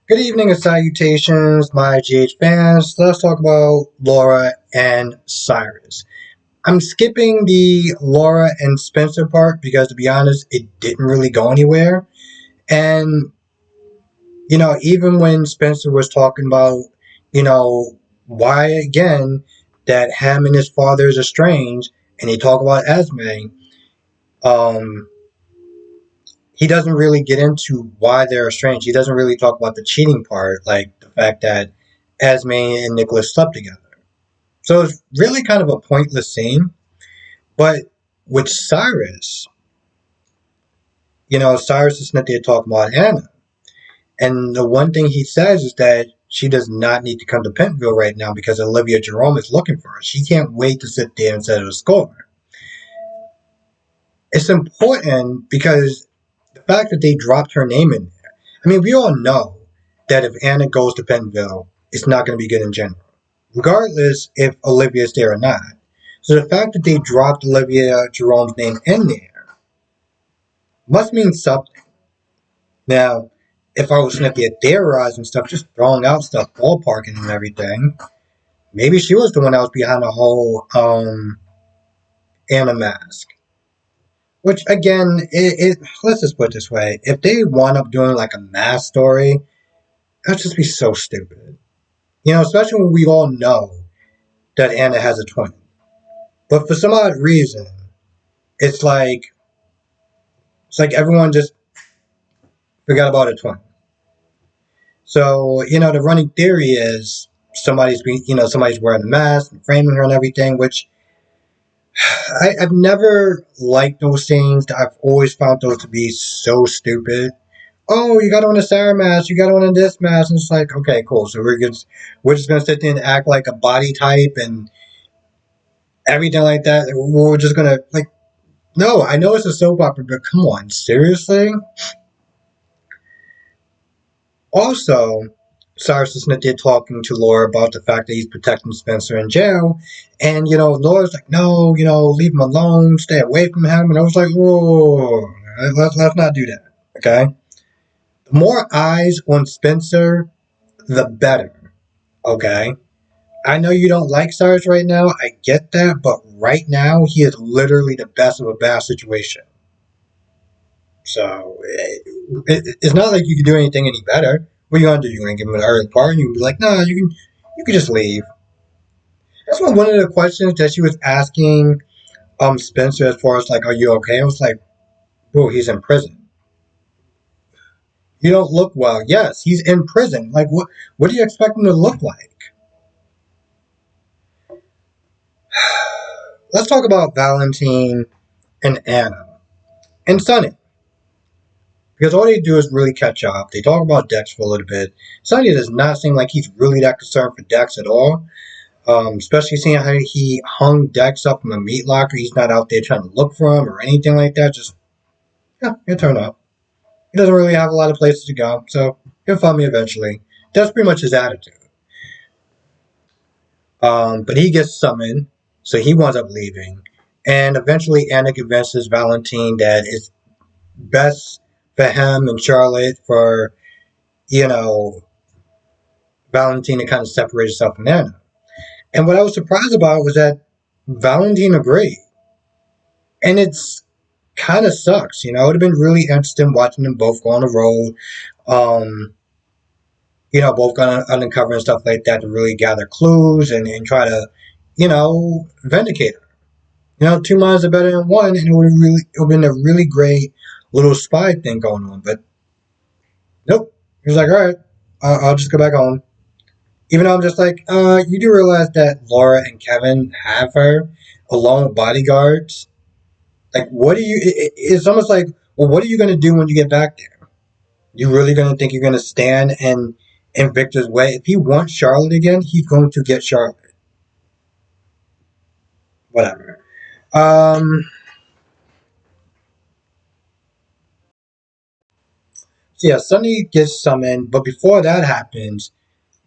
Good evening and salutations, my GH fans. Let's talk about Laura and Cyrus. I'm skipping the Laura and Spencer part because, to be honest, it didn't really go anywhere. And, even when Spencer was talking about, you know, why again that him and his father is estranged, and he talked about Esme, um, he doesn't really get into why they're estranged. He doesn't really talk about the cheating part, like the fact that Esme and Nicholas slept together. So it's really kind of a pointless scene. But with Cyrus, Cyrus is not there talking about Anna. And the one thing he says is that she does not need to come to Pentonville right now because Olivia Jerome is looking for her. She can't wait to sit there and settle the score. It's important because the fact that they dropped her name in there. I mean, we all know that if Anna goes to Pentonville, it's not going to be good in general, regardless if Olivia's there or not. So the fact that they dropped Olivia Jerome's name in there must mean something. Now, if I was sitting there theorizing stuff, just throwing out stuff, ballparking and everything, maybe she was the one that was behind the whole Anna mask. Which again, let's just put it this way: if they wound up doing like a mask story, that'd just be so stupid. Especially when we all know that Anna has a twin. But for some odd reason, it's like everyone just forgot about a twin. So, the running theory is somebody's wearing a mask and framing her and everything, which I've never liked those things. I've always found those to be so stupid. Oh, you got on a Sarah mask, you got on a this mask, and it's like, okay, cool. So we're just gonna sit there and act like a body type and everything like that. We're just gonna like, no, I know it's a soap opera, but come on, seriously. Also, Cyrus is there talking to Laura about the fact that he's protecting Spencer in jail. And, Laura's like, no, leave him alone, stay away from him. And I was like, whoa, let's not do that, okay? The more eyes on Spencer, the better, okay? I know you don't like Cyrus right now, I get that, but right now, he is literally the best of a bad situation. So it's not like you can do anything any better. What are you gonna do? You gonna give him an early party? You can be like, no, you can just leave. That's one of the questions that she was asking Spencer as far as like, are you okay? I was like, bro, he's in prison. You don't look well. Yes, he's in prison. Like what do you expect him to look like? Let's talk about Valentine and Anna and Sonny. Because all they do is really catch up. They talk about Dex for a little bit. Sonny does not seem like he's really that concerned for Dex at all. Especially seeing how he hung Dex up in a meat locker. He's not out there trying to look for him or anything like that. Just, yeah, he'll turn up. He doesn't really have a lot of places to go, so he'll find me eventually. That's pretty much his attitude. But he gets summoned, so he winds up leaving. And eventually Anna convinces Valentine that it's best for him and Charlotte for, you know, Valentine to kind of separate herself from Anna. And what I was surprised about was that Valentine agreed. And it's kind of sucks, It would have been really interesting watching them both go on the road, um, both going undercover and stuff like that to really gather clues and try to, vindicate her. Two minds are better than one, and it would have been a really great little spy thing going on. But nope, he was like, all right, I'll just go back home. Even though I'm just like, you do realize that Laura and Kevin have her along with bodyguards. Like, what do you? It's almost like, well, what are you going to do when you get back there? You really going to think you're going to stand in Victor's way? If he wants Charlotte again, he's going to get Charlotte. Whatever. So yeah, Sonny gets summoned, but before that happens,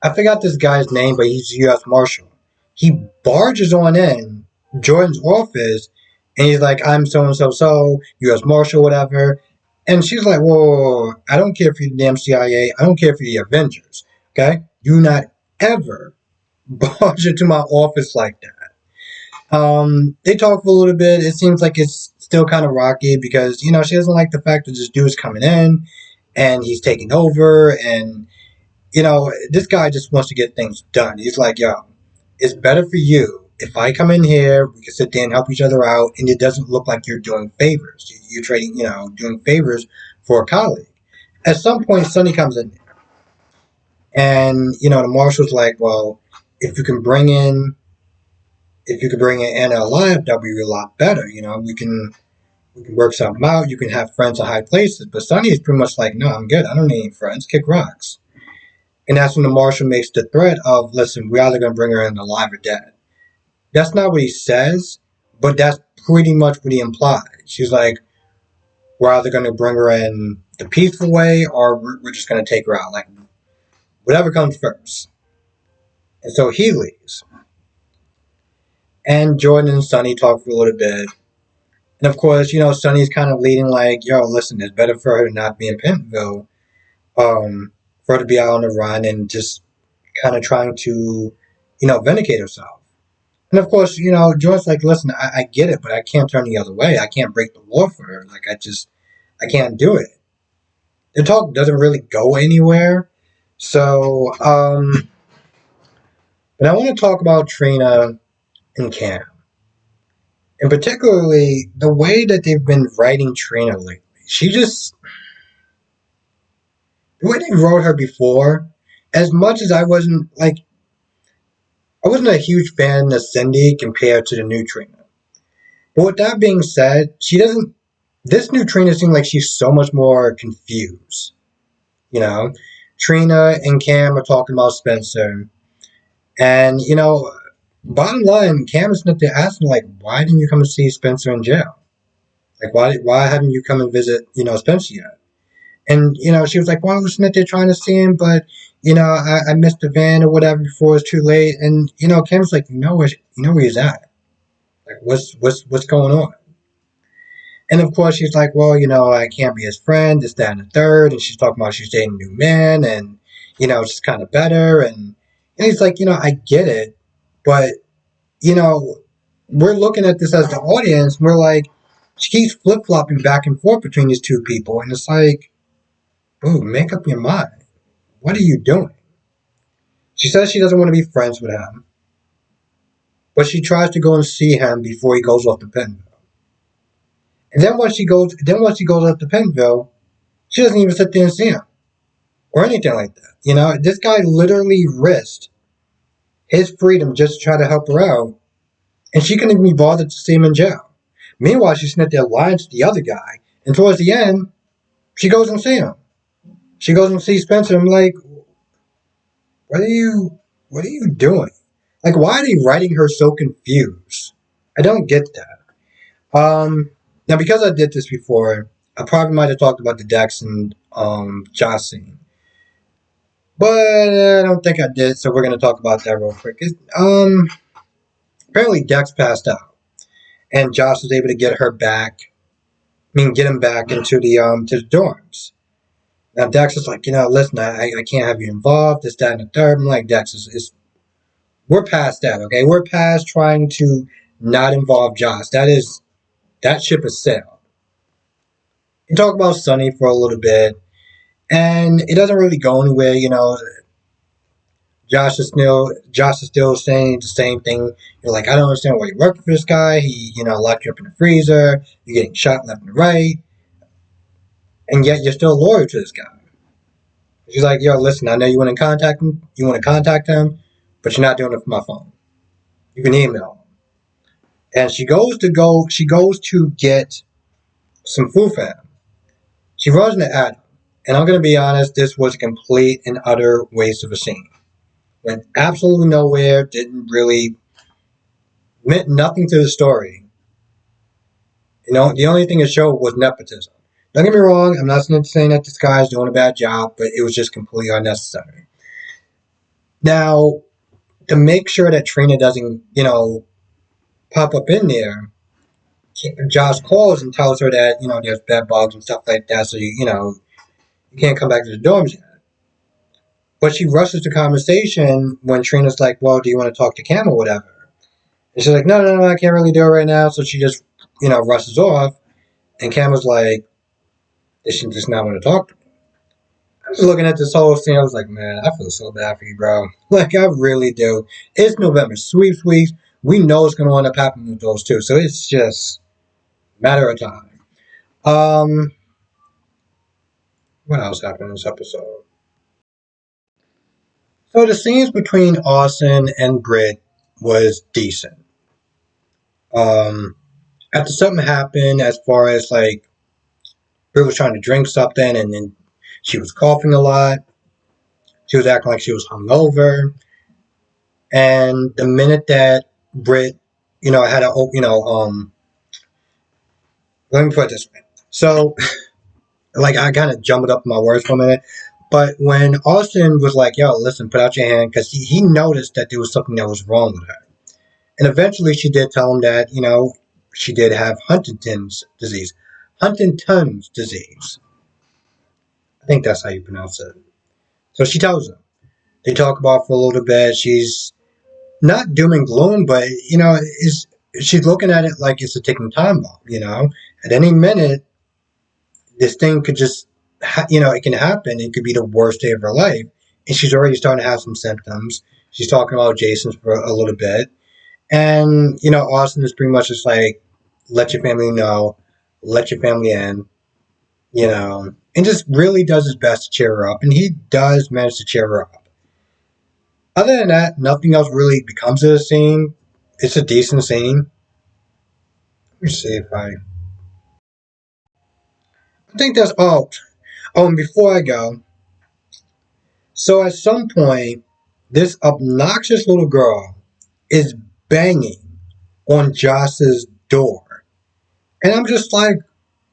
I forgot this guy's name, but he's a U.S. Marshal. He barges on in Jordan's office, and he's like, "I'm so and so, U.S. Marshal, whatever." And she's like, "Well, I don't care if you're the damn CIA. I don't care if you're the Avengers. Okay, do not ever barge into my office like that." They talk for a little bit. It seems like it's still kind of rocky because she doesn't like the fact that this dude is coming in and he's taking over, and this guy just wants to get things done. He's like, "Yo, it's better for you if I come in here. We can sit there and help each other out, and it doesn't look like you're doing favors. You're trading, doing favors for a colleague." At some point, Sonny comes in, and the marshal's like, "Well, if you can bring in, if you could bring in Anna alive, that'd be a lot better. We can work something out. You can have friends in high places." But Sonny is pretty much like, "No, I'm good. I don't need any friends. Kick rocks." And that's when the marshal makes the threat of, "Listen, we're either going to bring her in alive or dead." That's not what he says, but that's pretty much what he implies. She's like, "We're either going to bring her in the peaceful way or we're just going to take her out. Like, whatever comes first." And so he leaves. And Jordan and Sonny talk for a little bit. And of course, Sonny's kind of leading like, "Yo, listen, it's better for her to not be in Pentonville, for her to be out on the run and just kind of trying to, vindicate herself." And of course, Jordan's like, "Listen, I get it, but I can't turn the other way. I can't break the law for her. Like, I can't do it." The talk doesn't really go anywhere. So, but I want to talk about Trina and Cam. And particularly the way that they've been writing Trina lately. She just, the way they wrote her before, as much as I wasn't a huge fan of Cindy compared to the new Trina. But with that being said, this new Trina seems like she's so much more confused. You know, Trina and Cam are talking about Spencer. And, bottom line, Cam is not there asking, like, "Why didn't you come and see Spencer in jail? Like, why haven't you come and visit, Spencer yet?" And, she was like, "Well, I was not there trying to see him, but, I missed the van or whatever before it's too late." And, Cam's like, where he's at. Like, what's going on? And of course, she's like, "Well, I can't be his friend, this, that, and the third." And she's talking about she's dating a new man and, it's just kind of better. And he's like, "I get it, but, you know, we're looking at this as the audience. And we're like, she keeps flip flopping back and forth between these two people. And it's like, boo, make up your mind. What are you doing?" She says she doesn't want to be friends with him, but she tries to go and see him before he goes off to Penville. And once he goes up to Penville, she doesn't even sit there and see him or anything like that. This guy literally risked his freedom just to try to help her out, and she couldn't even be bothered to see him in jail. Meanwhile, she's sitting there lying to the other guy, and towards the end, she goes and see him. She goes and sees Spencer. I'm like, what are you doing? Like, why are they writing her so confused? I don't get that. Now because I did this before, I probably might have talked about the Dex and Josh scene, but I don't think I did. So we're gonna talk about that real quick. Apparently Dex passed out, and Josh was able to get her back. Get him back into the to the dorms. Now Dex is like, "Listen, I can't have you involved. This, that, and the third." I'm like, "Dex, we're past that, okay? We're past trying to not involve Josh. That ship has sailed." You talk about Sonny for a little bit, and it doesn't really go anywhere. Josh is still saying the same thing. You're like, "I don't understand why you're working for this guy. He, locked you up in the freezer. You're getting shot left and right, and yet you're still loyal to this guy." She's like, "Yo, listen, I know you want to contact him. But you're not doing it from my phone. You can email him." And she goes to get some food for him. She runs into Adam. And I'm going to be honest, this was a complete and utter waste of a scene. Went absolutely nowhere, didn't really, meant nothing to the story. The only thing it showed was nepotism. Don't get me wrong, I'm not saying that this guy is doing a bad job, but it was just completely unnecessary. Now, to make sure that Trina doesn't, pop up in there, Josh calls and tells her that, there's bed bugs and stuff like that, so you can't come back to the dorms yet. But she rushes the conversation when Trina's like, well, do you want to talk to Cam or whatever? And she's like, no, no, no, I can't really do it right now. So she just, rushes off. And Cam was like, does she just not want to talk to me? I was looking at this whole scene. I was like, man, I feel so bad for you, bro. Like, I really do. It's November sweeps weeks. We know it's going to end up happening with those two. So it's just a matter of time. What else happened in this episode? So the scenes between Austin and Britt was decent. After something happened, as far as like Britt was trying to drink something, and then she was coughing a lot. She was acting like she was hungover, and the minute that Britt, had a, let me put it this way. So, like, I kind of jumbled up my words for a minute. But when Austin was like, yo, listen, put out your hand, because he noticed that there was something that was wrong with her. And eventually she did tell him that, she did have Huntington's disease. Huntington's disease. I think that's how you pronounce it. So she tells him. They talk about it for a little bit. She's not doom and gloom, but, she's looking at it like it's a ticking time bomb. At any minute, this thing could just, it can happen. It could be the worst day of her life. And she's already starting to have some symptoms. She's talking about Jason for a little bit. And, Austin is pretty much just like, let your family know, let your family in, and just really does his best to cheer her up. And he does manage to cheer her up. Other than that, nothing else really becomes of the scene. It's a decent scene. Let me see if I think that's all. Oh, and before I go, so at some point, this obnoxious little girl is banging on Josh's door. And I'm just like,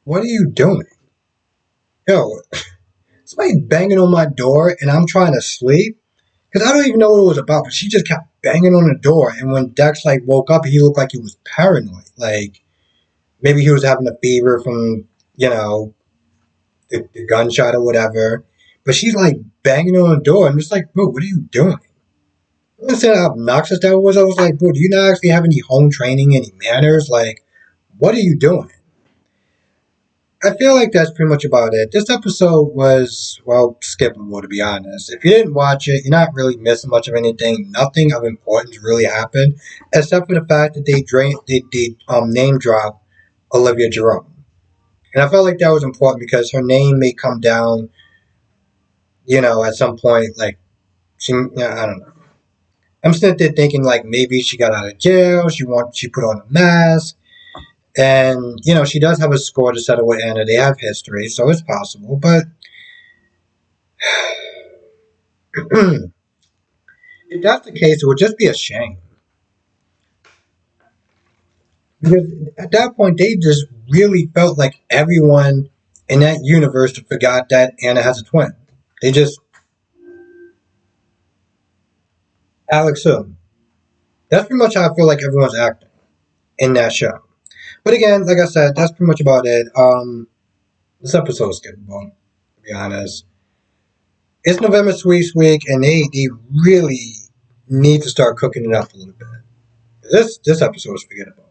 what are you doing? Yo, somebody banging on my door and I'm trying to sleep? Because I don't even know what it was about, but she just kept banging on the door. And when Dex, like, woke up, he looked like he was paranoid. Like, maybe he was having a fever from, the gunshot or whatever. But she's, like, banging on the door. And I'm just like, bro, what are you doing? I said how obnoxious that was. I was like, bro, do you not actually have any home training, any manners? Like, what are you doing? I feel like that's pretty much about it. This episode was, well, skippable, to be honest. If you didn't watch it, you're not really missing much of anything. Nothing of importance really happened, except for the fact that they name drop Olivia Jerome. And I felt like that was important because her name may come down, at some point, like, I don't know. I'm sitting there thinking, like, maybe she got out of jail, she put on a mask, and, she does have a score to settle with Anna. They have history, so it's possible. But if that's the case, it would just be a shame. Because at that point, they just really felt like everyone in that universe forgot that Anna has a twin. They just, Alex who? That's pretty much how I feel like everyone's acting in that show. But again, like I said, that's pretty much about it. This episode is skippable, to be honest. It's November Sweeps Week, and they really need to start cooking it up a little bit. This episode is forgettable.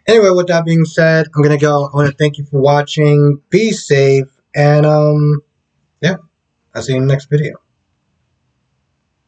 Anyway, with that being said, I'm gonna go. I want to thank you for watching. Be safe, and yeah, I'll see you in the next video.